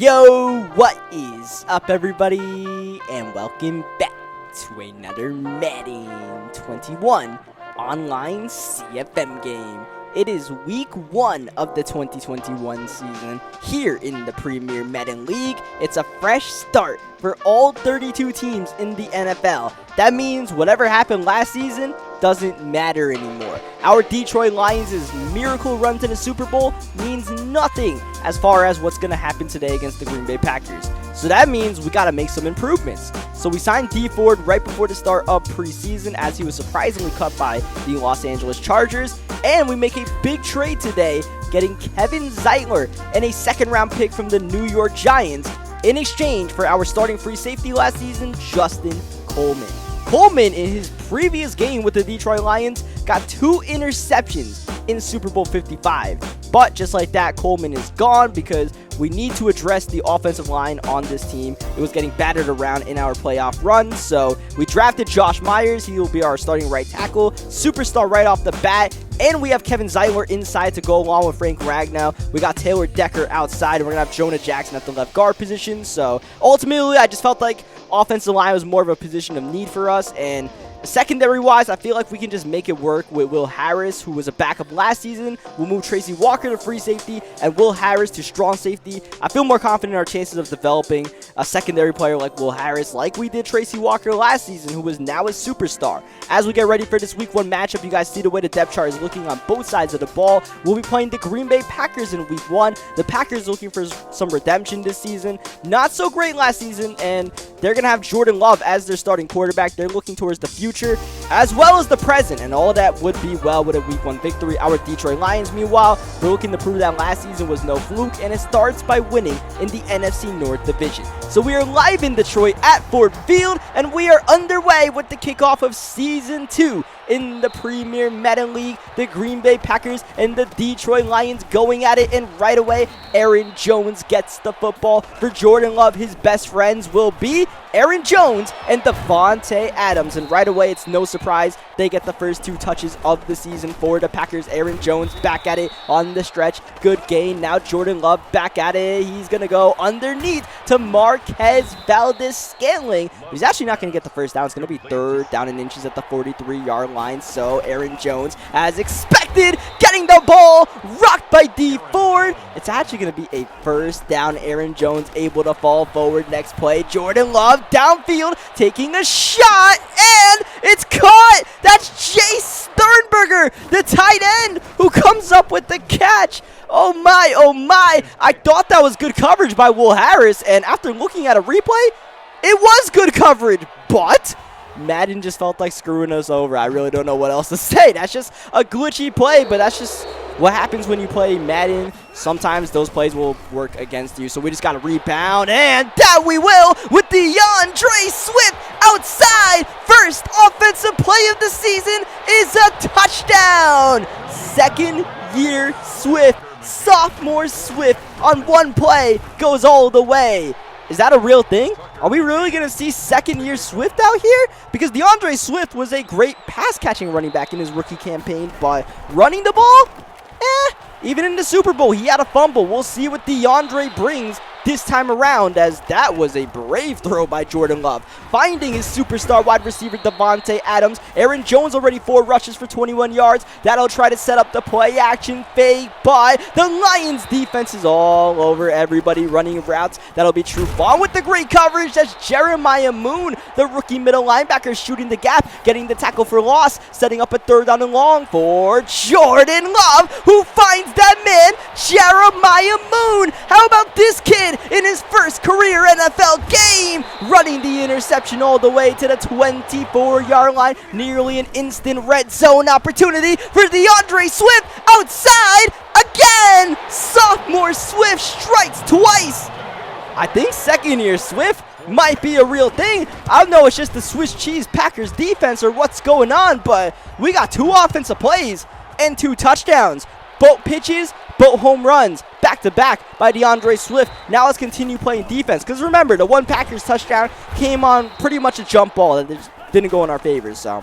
Yo, what is up, everybody, and welcome back to another Madden 21 online CFM game. It is week 1 of the 2021 season here in the Premier Madden League. It's a fresh start for all 32 teams in the NFL. That means whatever happened last season doesn't matter anymore. Our Detroit Lions' miracle run to the Super Bowl means nothing as far as what's going to happen today against the Green Bay Packers. So that means we got to make some improvements. So we signed Dee Ford right before the start of preseason, as he was surprisingly cut by the Los Angeles Chargers. And we make a big trade today, getting Kevin Zeitler and a second-round pick from the New York Giants in exchange for our starting free safety last season, Justin Coleman. Coleman, in his previous game with the Detroit Lions, got 2 interceptions in Super Bowl 55. But just like that, Coleman is gone because we need to address the offensive line on this team. It was getting battered around in our playoff run. So we drafted Josh Myers. He will be our starting right tackle. Superstar right off the bat. And we have Kevin Zeitler inside to go along with Frank Ragnow. We got Taylor Decker outside. And we're going to have Jonah Jackson at the left guard position. So ultimately, I just felt like offensive line was more of a position of need for us. And secondary-wise, I feel like we can just make it work with Will Harris, who was a backup last season. We'll move Tracy Walker to free safety and Will Harris to strong safety. I feel more confident in our chances of developing a secondary player like Will Harris, like we did Tracy Walker last season, who is now a superstar. As we get ready for this Week 1 matchup, you guys see the way the depth chart is looking on both sides of the ball. We'll be playing the Green Bay Packers in Week 1. The Packers looking for some redemption this season. Not so great last season, and they're going to have Jordan Love as their starting quarterback. They're looking towards the future as well as the present, and all that would be well with a Week 1 victory. Our Detroit Lions, meanwhile, we're looking to prove that last season was no fluke, and it starts by winning in the NFC North Division. So we are live in Detroit at Ford Field, and we are underway with the kickoff of Season 2 in the Premier Madden League. The Green Bay Packers and the Detroit Lions going at it, and right away, Aaron Jones gets the football for Jordan Love. His best friends will be Aaron Jones and Devontae Adams, and right away, it's no surprise they get the first 2 touches of the season for the Packers. Aaron Jones back at it on the stretch. Good gain. Now Jordan Love back at it. He's going to go underneath to Marquez Valdes-Scantling. He's actually not going to get the first down. It's going to be 3rd down and inches at the 43-yard line. So Aaron Jones, as expected, getting the ball rocked by Dee Ford. It's actually going to be a first down. Aaron Jones able to fall forward. Next play, Jordan Love downfield taking a shot, and it's caught. That's Jay Sternberger, the tight end, who comes up with the catch. Oh my, oh my. I thought that was good coverage by Will Harris, and after looking at a replay, it was good coverage, but Madden just felt like screwing us over. I really don't know what else to say. That's just a glitchy play, but that's just what happens when you play Madden. Sometimes those plays will work against you. So we just got to rebound, and that we will with DeAndre Swift outside. First offensive play of the season is a touchdown. Second-year Swift, sophomore Swift on one play goes all the way. Is that a real thing? Are we really going to see second-year Swift out here? Because DeAndre Swift was a great pass-catching running back in his rookie campaign, but running the ball? Even in the Super Bowl, he had a fumble. We'll see what DeAndre brings this time around, as that was a brave throw by Jordan Love, finding his superstar wide receiver Devontae Adams. Aaron Jones already 4 rushes for 21 yards. That'll try to set up the play action fake, but the Lions defense is all over everybody running routes. That'll be True Vaughn with the great coverage. That's Jeremiah Moon, the rookie middle linebacker, shooting the gap, getting the tackle for loss, setting up a 3rd down and long for Jordan Love, who finds that man, Jeremiah Moon. How about this kid in his first career NFL game, running the interception all the way to the 24-yard line? Nearly an instant red zone opportunity for DeAndre Swift outside again. Sophomore Swift strikes twice. I think second-year Swift might be a real thing. I don't know, it's just the Swiss cheese Packers defense or what's going on, but we got 2 offensive plays and 2 touchdowns. Both pitches, both home runs, back-to-back by DeAndre Swift. Now let's continue playing defense, because remember, the one Packers touchdown came on pretty much a jump ball that just didn't go in our favor. So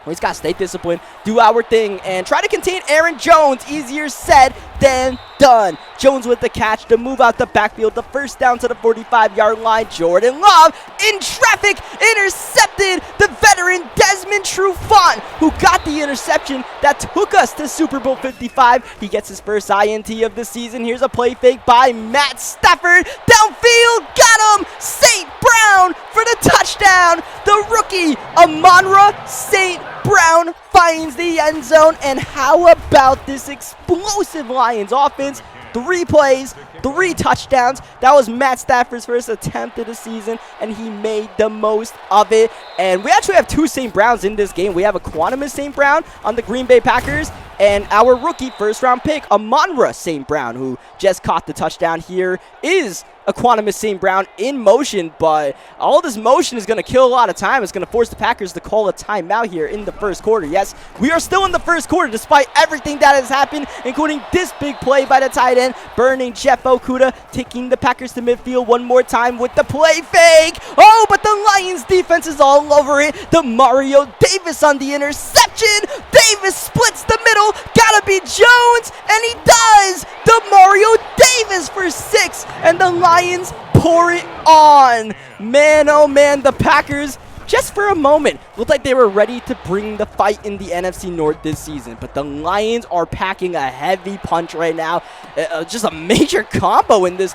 We just got to stay disciplined, do our thing, and try to contain Aaron Jones. Easier said than done. Jones with the catch to move out the backfield. The first down to the 45-yard line. Jordan Love in traffic, intercepted the veteran Desmond Trufant, who got the interception that took us to Super Bowl 55. He gets his first INT of the season. Here's a play fake by Matt Stafford. Downfield, got him! St. Brown for the touchdown. The rookie, Amon-Ra St. Brown, finds the end zone. And how about this explosive Lions offense? 3 plays, 3 touchdowns. That was Matt Stafford's first attempt of the season, and he made the most of it. And we actually have 2 St. Browns in this game. We have Equanimous St. Brown on the Green Bay Packers, and our rookie first-round pick, Amon-Ra St. Brown, who just caught the touchdown. Here is Equanimous St. Brown in motion, but all this motion is going to kill a lot of time. It's going to force the Packers to call a timeout here in the first quarter. Yes, we are still in the first quarter despite everything that has happened, including this big play by the tight end, burning Jeff Okudah, taking the Packers to midfield one more time with the play fake. Oh, but the Lions defense is all over it. The Mario Davis on the interception. Davis splits the middle. Gotta be Jones, and he does. The Mario Davis for 6, and the Lions pour it on. Man, oh man, the Packers, just for a moment, looked like they were ready to bring the fight in the NFC North this season. But the Lions are packing a heavy punch right now. Just a major combo in this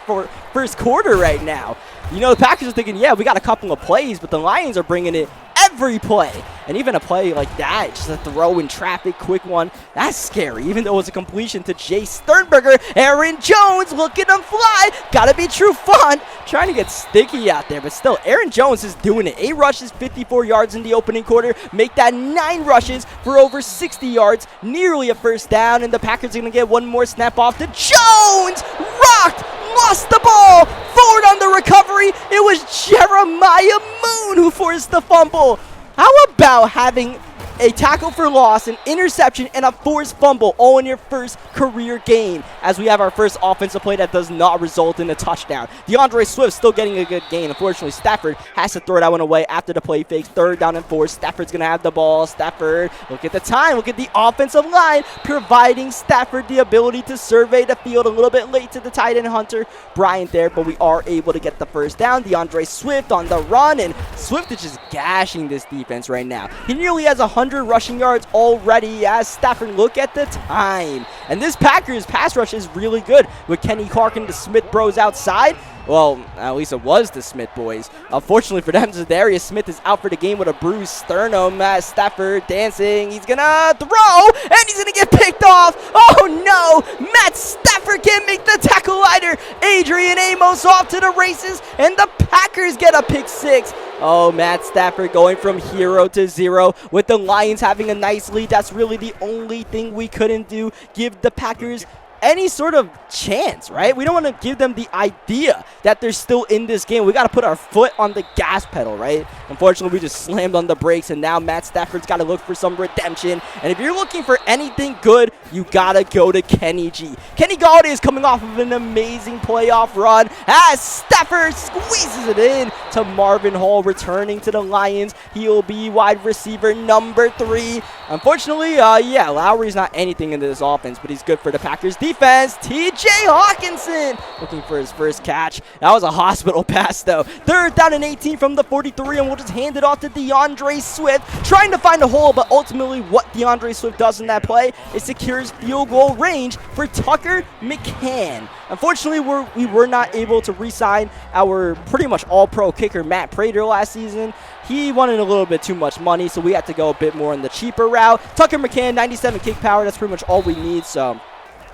first quarter right now. You know, the Packers are thinking, yeah, we got a couple of plays, but the Lions are bringing it every play. And even a play like that, just a throw in traffic, quick one, that's scary. Even though it was a completion to Jay Sternberger, Aaron Jones, look at him fly. Gotta be Trufant, trying to get sticky out there. But still, Aaron Jones is doing it. 8 rushes, 54 yards in the opening quarter. Make that 9 rushes for over 60 yards. Nearly a first down, and the Packers are going to get one more snap off to Jones. Rocked, lost the ball. Forward on the recovery. It was Jeremiah Moon who forced the fumble. How about having a tackle for loss, an interception, and a forced fumble all in your first career game, as we have our first offensive play that does not result in a touchdown. DeAndre Swift still getting a good gain. Unfortunately, Stafford has to throw that one away after the play fake. 3rd down and 4. Stafford's going to have the ball. Stafford, look at the time. Look at the offensive line, providing Stafford the ability to survey the field. A little bit late to the tight end Hunter Bryant there, but we are able to get the first down. DeAndre Swift on the run, and Swift is just gashing this defense right now. He nearly has 100 rushing yards already as Stafford, look at the time. And this Packers pass rush is really good with Kenny Clark and the Smith bros outside. Well, at least it was the Smith boys. Unfortunately for them, Zadarius Smith is out for the game with a bruised sternum. Stafford dancing. He's going to throw, and he's going to get picked off. Oh, no. Matt Stafford can't make the tackle either. Adrian Amos off to the races, and the Packers get a pick 6. Oh, Matt Stafford going from hero to 0 with the Lions having a nice lead. That's really the only thing we couldn't do. Give the Packers any sort of chance, right? We don't want to give them the idea that they're still in this game. We got to put our foot on the gas pedal, right? Unfortunately, we just slammed on the brakes, and now Matt Stafford's got to look for some redemption. And if you're looking for anything good, you got to go to Kenny G. Kenny Galladay is coming off of an amazing playoff run as Stafford squeezes it in to Marvin Hall, returning to the Lions. He'll be wide receiver number 3. Unfortunately, yeah, Lowry's not anything in this offense, but he's good for the Packers defense. TJ Hawkinson looking for his first catch. That was a hospital pass, though. 3rd down and 18 from the 43, and we'll just hand it off to DeAndre Swift, trying to find a hole, but ultimately what DeAndre Swift does in that play is secures field goal range for Tucker McCann. Unfortunately, we were not able to re-sign our pretty much all-pro kicker Matt Prater last season. He wanted a little bit too much money, so we had to go a bit more on the cheaper route. Tucker McCann, 97 kick power. That's pretty much all we need, so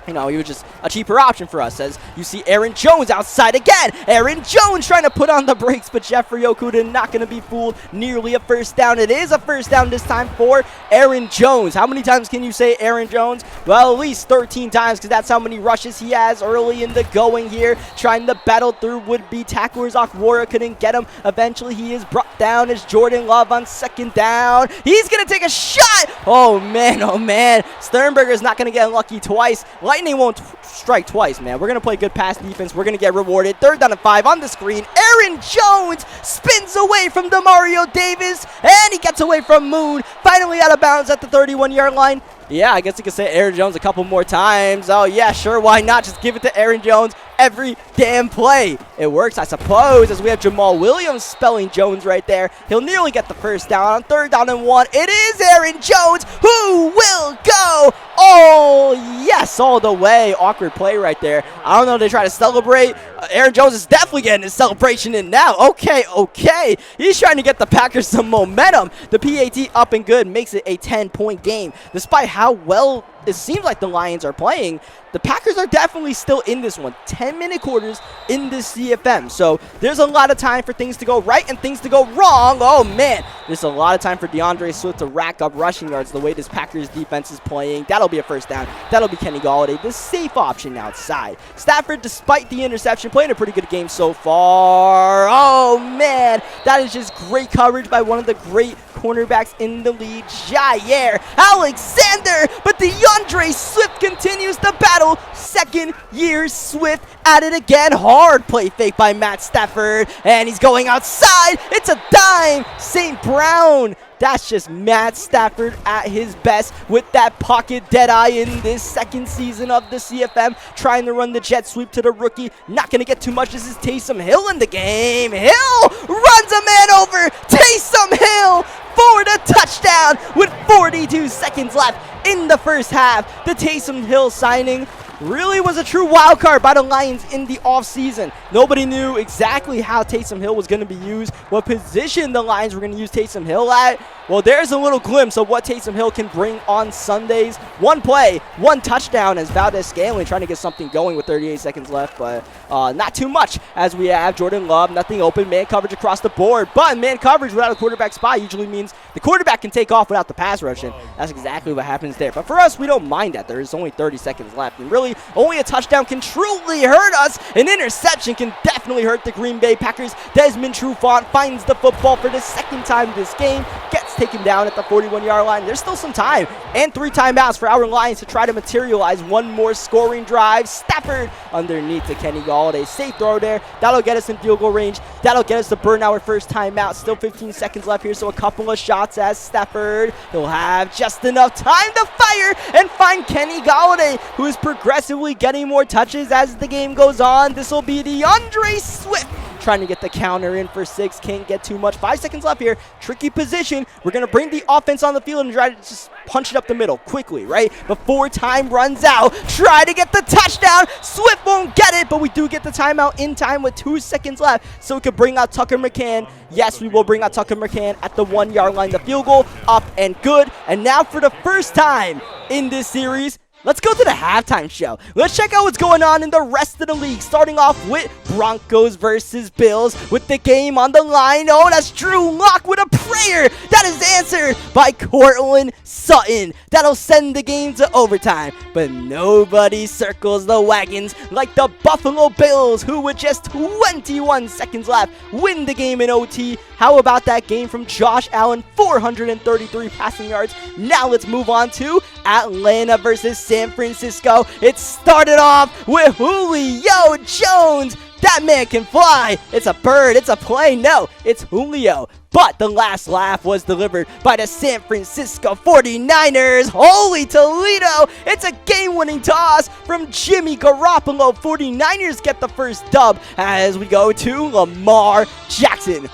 you know, he was just a cheaper option for us. As you see Aaron Jones outside again. Aaron Jones trying to put on the brakes, but Jeffrey Okudah not going to be fooled. Nearly a first down. It is a first down this time for Aaron Jones. How many times can you say Aaron Jones? Well, at least 13 times, because that's how many rushes he has early in the going here. Trying to battle through would-be tacklers. Akwara couldn't get him. Eventually, he is brought down as Jordan Love on 2nd down. He's going to take a shot. Oh, man. Sternberger's not going to get unlucky twice. Like lightning won't strike twice, man. We're going to play good pass defense. We're going to get rewarded. 3rd down and 5 on the screen. Aaron Jones spins away from Demario Davis, and he gets away from Moon. Finally out of bounds at the 31-yard line. Yeah, I guess you could say Aaron Jones a couple more times. Oh, yeah, sure, why not? Just give it to Aaron Jones every damn play. It works, I suppose, as we have Jamal Williams spelling Jones right there. He'll nearly get the first down on 3rd down and 1. It is Aaron Jones who will go. Oh, yes, all the way. Awkward play right there. I don't know, they try to celebrate. Aaron Jones is definitely getting his celebration in now. Okay. He's trying to get the Packers some momentum. The PAT up and good makes it a 10-point game. Despite how well it seems like the Lions are playing, the Packers are definitely still in this one. 10-minute quarters in this CFM. So there's a lot of time for things to go right and things to go wrong. Oh, man. There's a lot of time for DeAndre Swift to rack up rushing yards the way this Packers defense is playing. That'll be a first down. That'll be Kenny Golladay, the safe option outside. Stafford, despite the interception, playing a pretty good game so far. Oh, man. That is just great coverage by one of the great cornerbacks in the league, Jair Alexander. But DeAndre Swift continues the battle. 2nd year Swift at it again. Hard play fake by Matt Stafford, and he's going outside. It's a dime. St. Brown. That's just Matt Stafford at his best with that pocket deadeye in this 2nd season of the CFM, trying to run the jet sweep to the rookie. Not going to get too much. This is Taysom Hill in the game. Hill runs a man over. Taysom Hill for the touchdown with 42 seconds left in the first half. The Taysom Hill signing really was a true wild card by the Lions in the offseason. Nobody knew exactly how Taysom Hill was going to be used, what position the Lions were going to use Taysom Hill at. Well, there's a little glimpse of what Taysom Hill can bring on Sundays. 1 play, 1 touchdown as Valdez-Scantling trying to get something going with 38 seconds left, but not too much as we have Jordan Love, nothing open, man coverage across the board. But man coverage without a quarterback spot usually means the quarterback can take off without the pass rush, and that's exactly what happens there. But for us, we don't mind that. There is only 30 seconds left, and really only a touchdown can truly hurt us. An interception can definitely hurt the Green Bay Packers. Desmond Trufant finds the football for the 2nd time this game, gets taken down at the 41-yard line. There's still some time and 3 timeouts for our Lions to try to materialize one more scoring drive. Stafford underneath to Kenny Golladay. Safe throw there. That'll get us in field goal range. That'll get us to burn our first timeout. Still 15 seconds left here, so a couple of shots as Stafford. He'll have just enough time to fire and find Kenny Golladay, who is progressively getting more touches as the game goes on. This will be DeAndre Swift trying to get the counter in for 6. Can't get too much. 5 seconds left here. Tricky position. We're going to bring the offense on the field and try to just punch it up the middle quickly, right? Before time runs out. Try to get the touchdown. Swift won't get it, but we do get the timeout in time with 2 seconds left, so we could bring out Tucker McCann. Yes, we will bring out Tucker McCann at the 1-yard line. The field goal up and good. And now for the first time in this series, let's go to the halftime show. Let's check out what's going on in the rest of the league. Starting off with Broncos versus Bills with the game on the line. Oh, that's Drew Lock with a prayer that is answered by Cortland Sutton. That'll send the game to overtime. But nobody circles the wagons like the Buffalo Bills, who with just 21 seconds left win the game in OT. How about that game from Josh Allen? 433 passing yards. Now let's move on to Atlanta versus San Francisco. It started off with Julio Jones. That man can fly. It's a bird. It's a plane. No, it's Julio. But the last laugh was delivered by the San Francisco 49ers. Holy Toledo. It's a game-winning toss from Jimmy Garoppolo. 49ers get the first dub as we go to Lamar Jackson.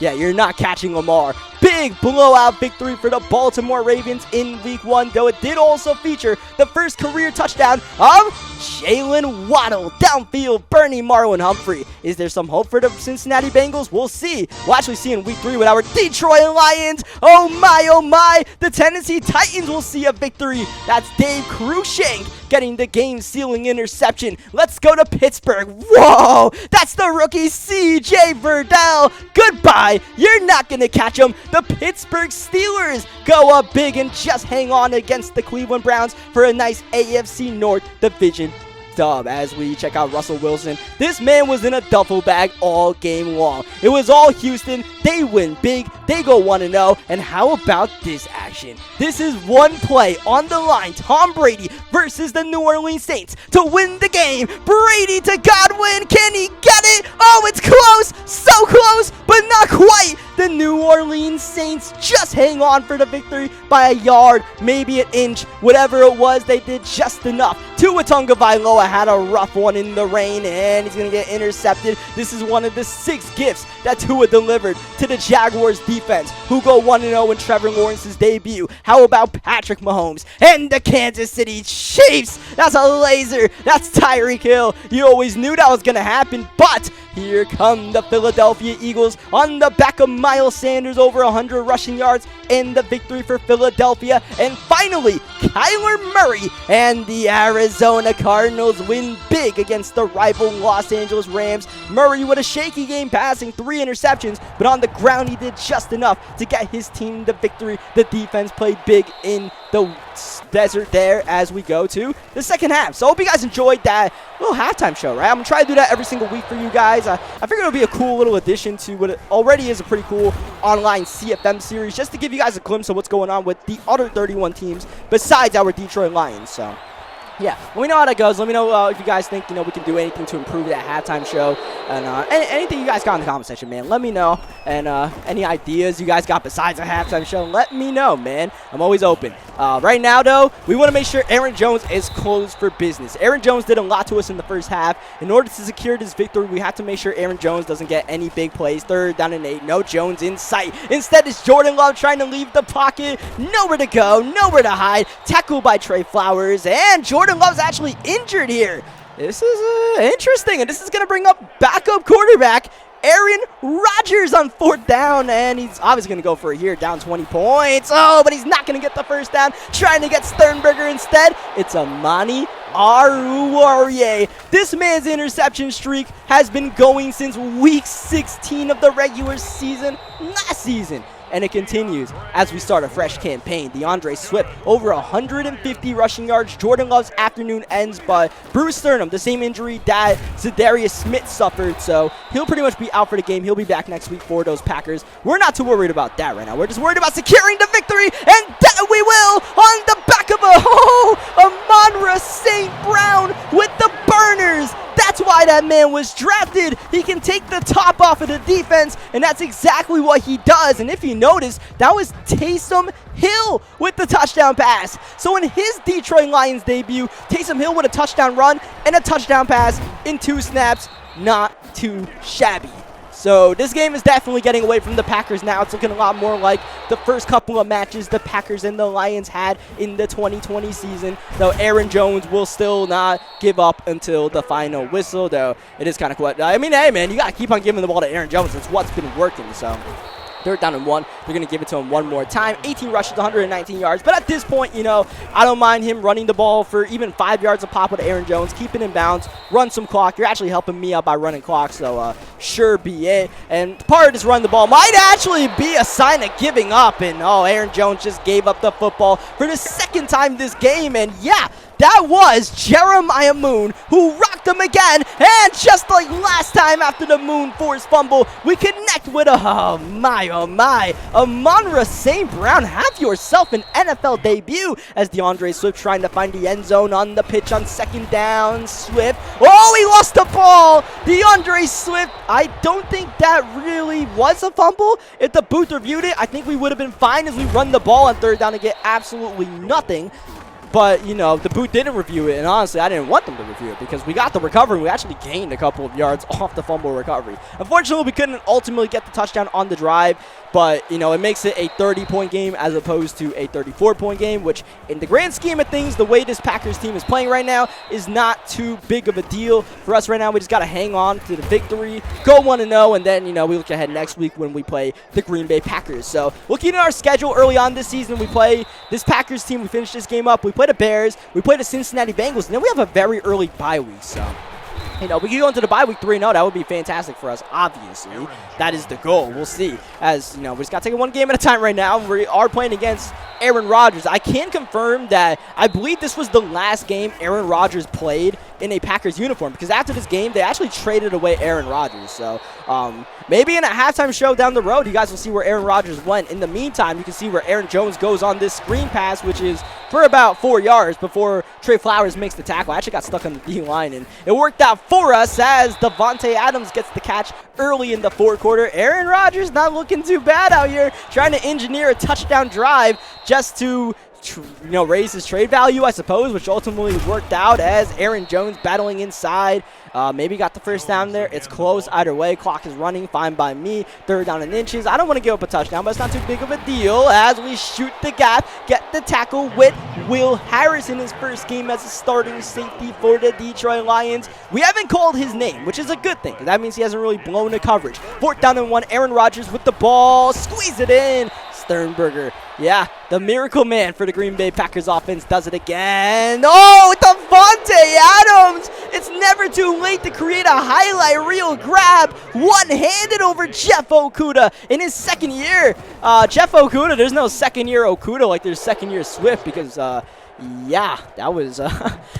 Yeah, you're not catching Lamar. Big blowout victory for the Baltimore Ravens in Week 1, though it did also feature the first career touchdown of Jalen Waddle. Downfield, Bernie Marlon Humphrey. Is there some hope for the Cincinnati Bengals? We'll see. We'll actually see in Week 3 with our Detroit Lions. Oh my. The Tennessee Titans will see a victory. That's Dave Cruikshank getting the game-sealing interception. Let's go to Pittsburgh. Whoa, that's the rookie C.J. Verdell. Goodbye. You're not going to catch him. The Pittsburgh Steelers go up big and just hang on against the Cleveland Browns for a nice AFC North division dub as we check out Russell Wilson. This man was in a duffel bag all game long. It was all Houston. They win big. They go 1-0. And how about this action? This is one play on the line. Tom Brady versus the New Orleans Saints to win the game. Brady to Godwin. Can he get it? Oh, it's close. So close, but not quite. The New Orleans Saints just hang on for the victory by a yard, maybe an inch. Whatever it was, they did just enough. Tua Tagovailoa had a rough one in the rain, and he's going to get intercepted. This is one of the 6 gifts that Tua delivered to the Jaguars defense, who go 1-0 in Trevor Lawrence's debut. How about Patrick Mahomes and the Kansas City Chiefs? That's a laser. That's Tyreek Hill. You always knew that was going to happen, but here come the Philadelphia Eagles on the back of Miles Sanders, over 100 rushing yards, and the victory for Philadelphia. And finally, Kyler Murray and the Arizona Cardinals win big against the rival Los Angeles Rams. Murray with a shaky game, passing 3 interceptions, but on the ground he did just enough to get his team the victory. The defense played big in the desert there as we go to the second half. So I hope you guys enjoyed that little halftime show, right? I'm going to try to do that every single week for you guys. I figured it would be a cool little addition to what already is a pretty cool online CFM series, just to give you guys a glimpse of what's going on with the other 31 teams besides our Detroit Lions. So yeah, let me know how that goes. Let me know if you guys think, we can do anything to improve that halftime show. And anything you guys got in the comment section, man, let me know. And any ideas you guys got besides a halftime show, let me know, man. I'm always open. Right now, though, we want to make sure Aaron Jones is closed for business. Aaron Jones did a lot to us in the first half. In order to secure this victory, we have to make sure Aaron Jones doesn't get any big plays. 3rd down and 8. No Jones in sight. Instead, it's Jordan Love trying to leave the pocket. Nowhere to go. Nowhere to hide. Tackled by Trey Flowers. And Jordan Love's actually injured here. This is interesting, and this is going to bring up backup quarterback Aaron Rodgers on 4th down, and he's obviously going to go for a here, down 20 points. Oh, but he's not going to get the first down. Trying to get Sternberger instead. It's Amani Oruwariye. This man's interception streak has been going since week 16 of the regular season last season. And it continues as we start a fresh campaign. DeAndre Swift, over 150 rushing yards. Jordan Love's afternoon ends, but Bruce Sternum, the same injury that Zadarius Smith suffered, so he'll pretty much be out for the game. He'll be back next week for those Packers. We're not too worried about that right now. We're just worried about securing the victory, and that we will on the back of Amon-Ra St. Brown with the burners. That's why that man was drafted. He can take the top off of the defense, and that's exactly what he does. And if you notice, that was Taysom Hill with the touchdown pass. So in his Detroit Lions debut, Taysom Hill with a touchdown run and a touchdown pass in 2 snaps. Not too shabby. So this game is definitely getting away from the Packers now. It's looking a lot more like the first couple of matches the Packers and the Lions had in the 2020 season. Though Aaron Jones will still not give up until the final whistle, though it is kind of cool. I mean, hey, man, you got to keep on giving the ball to Aaron Jones. It's what's been working, so 3rd down and 1. They're going to give it to him one more time. 18 rushes, 119 yards. But at this point, I don't mind him running the ball for even 5 yards a pop with Aaron Jones, keeping in bounds, run some clock. You're actually helping me out by running clock, so sure be it. And part of this run the ball might actually be a sign of giving up. And, Aaron Jones just gave up the football for the 2nd time this game. And, yeah, that was Jeremiah Moon who rocked him again. And just like last time after the Moon forced fumble, we connect with Amon-Ra St. Brown. Have yourself an NFL debut as DeAndre Swift trying to find the end zone on the pitch on 2nd down. Swift. Oh, he lost the ball. DeAndre Swift. I don't think that really was a fumble. If the booth reviewed it, I think we would have been fine as we run the ball on 3rd down and get absolutely nothing. But, the boot didn't review it, and honestly, I didn't want them to review it because we got the recovery. We actually gained a couple of yards off the fumble recovery. Unfortunately, we couldn't ultimately get the touchdown on the drive, but, it makes it a 30-point game as opposed to a 34-point game, which in the grand scheme of things, the way this Packers team is playing right now is not too big of a deal for us right now. We just got to hang on to the victory, go 1-0, and then, we look ahead next week when we play the Green Bay Packers. So, looking at our schedule early on this season, we play this Packers team. We finish this game up. We play the Bears, we play the Cincinnati Bengals, and then we have a very early bye week, so we can go into the bye week 3-0. That would be fantastic for us, obviously. That is the goal. We'll see. As, we just got to take it one game at a time right now. We are playing against Aaron Rodgers. I can confirm that I believe this was the last game Aaron Rodgers played in a Packers uniform, because after this game, they actually traded away Aaron Rodgers. So maybe in a halftime show down the road, you guys will see where Aaron Rodgers went. In the meantime, you can see where Aaron Jones goes on this screen pass, which is for about 4 yards before Trey Flowers makes the tackle. I actually got stuck on the D-line, and it worked out for us as Davante Adams gets the catch early in the fourth quarter. Aaron Rodgers not looking too bad out here, trying to engineer a touchdown drive just to raise his trade value, I suppose, which ultimately worked out as Aaron Jones battling inside. Maybe got the first down there. It's close either way. Clock is running. Fine by me. Third down and inches. I don't want to give up a touchdown, but it's not too big of a deal as we shoot the gap. Get the tackle with Will Harris in his first game as a starting safety for the Detroit Lions. We haven't called his name, which is a good thing, because that means he hasn't really blown the coverage. Fourth down and 1. Aaron Rodgers with the ball. Squeeze it in. Sternberger. Yeah, the miracle man for the Green Bay Packers offense does it again. Oh, Davante Adams! It's never too late to create a highlight reel grab. One-handed over Jeff Okudah in his second year. Jeff Okudah, there's no second-year Okudah like there's second-year Swift, because yeah, that was I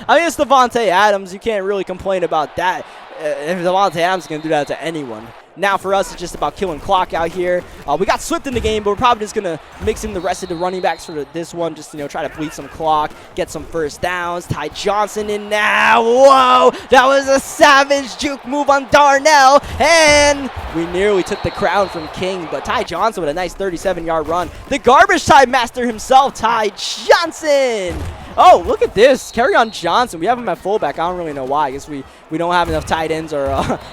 mean, it's Davante Adams. You can't really complain about that. If Davante Adams is going to do that to anyone. Now for us, it's just about killing clock out here. We got Swift in the game, but we're probably just going to mix in the rest of the running backs for this one. Just, try to bleed some clock, get some first downs. Ty Johnson in now. Whoa, that was a savage juke move on Darnell. And we nearly took the crown from King, but Ty Johnson with a nice 37-yard run. The garbage time master himself, Ty Johnson. Oh, look at this. Kerryon Johnson. We have him at fullback. I don't really know why. I guess we don't have enough tight ends or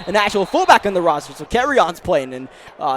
an actual fullback on the roster. So Kerryon's playing, and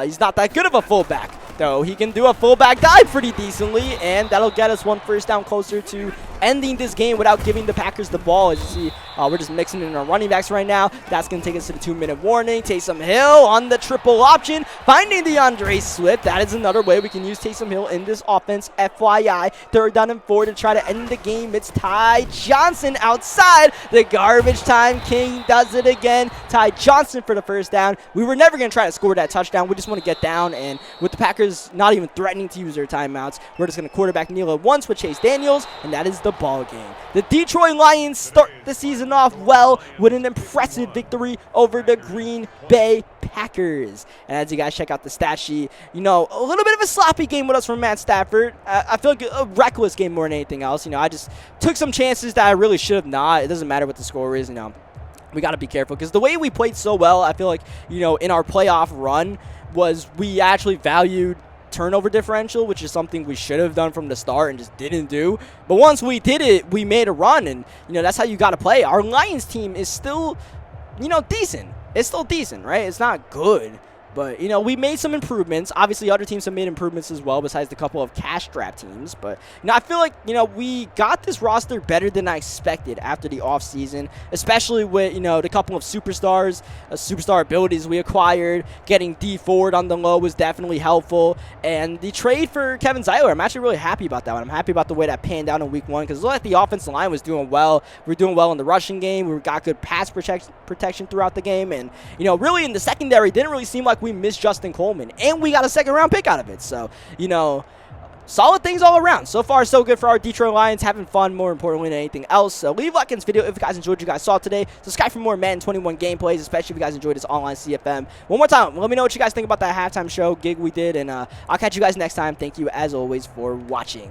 he's not that good of a fullback, though he can do a fullback dive pretty decently, and that'll get us one first down closer to ending this game without giving the Packers the ball. As you see, we're just mixing in our running backs right now. That's going to take us to the 2-minute warning. Taysom Hill on the triple option, finding DeAndre Swift. That is another way we can use Taysom Hill in this offense. FYI, third down and 4 to try to end the game. It's Ty Johnson outside. The garbage time king does it again. Ty Johnson for the first down. We were never going to try to score that touchdown. We just want to get down, and with the Packers not even threatening to use their timeouts, we're just going to quarterback kneel at once with Chase Daniels, and that is the ball game. The Detroit Lions start the season off well with an impressive victory over the Green Bay Packers. And as you guys check out the stat sheet, a little bit of a sloppy game with us from Matt Stafford. I feel like a reckless game more than anything else. I just took some chances that I really should have not. It doesn't matter what the score is. We got to be careful, because the way we played so well, I feel like, in our playoff run, was we actually valued turnover differential, which is something we should have done from the start and just didn't do. But once we did it, we made a run, and that's how you got to play. Our Lions team is still decent. It's still decent, right? It's not good, but we made some improvements. Obviously other teams have made improvements as well, besides the couple of cash strapped teams. But I feel like we got this roster better than I expected after the offseason, especially with the couple of superstar abilities we acquired. Getting D Ford on the low was definitely helpful, and the trade for Kevin Zeiler, I'm actually really happy about that one. I'm happy about the way that panned out in week 1, because it looked like the offensive line was doing well. We were doing well in the rushing game. We got good pass protection throughout the game, and really in the secondary, didn't really seem like we missed Justin Coleman, and we got a second-round pick out of it. So, solid things all around. So far, so good for our Detroit Lions. Having fun, more importantly than anything else. So leave a like in this video if you guys enjoyed what you guys saw today. Subscribe for more Madden 21 gameplays, especially if you guys enjoyed this online CFM. One more time, let me know what you guys think about that halftime show gig we did, and I'll catch you guys next time. Thank you, as always, for watching.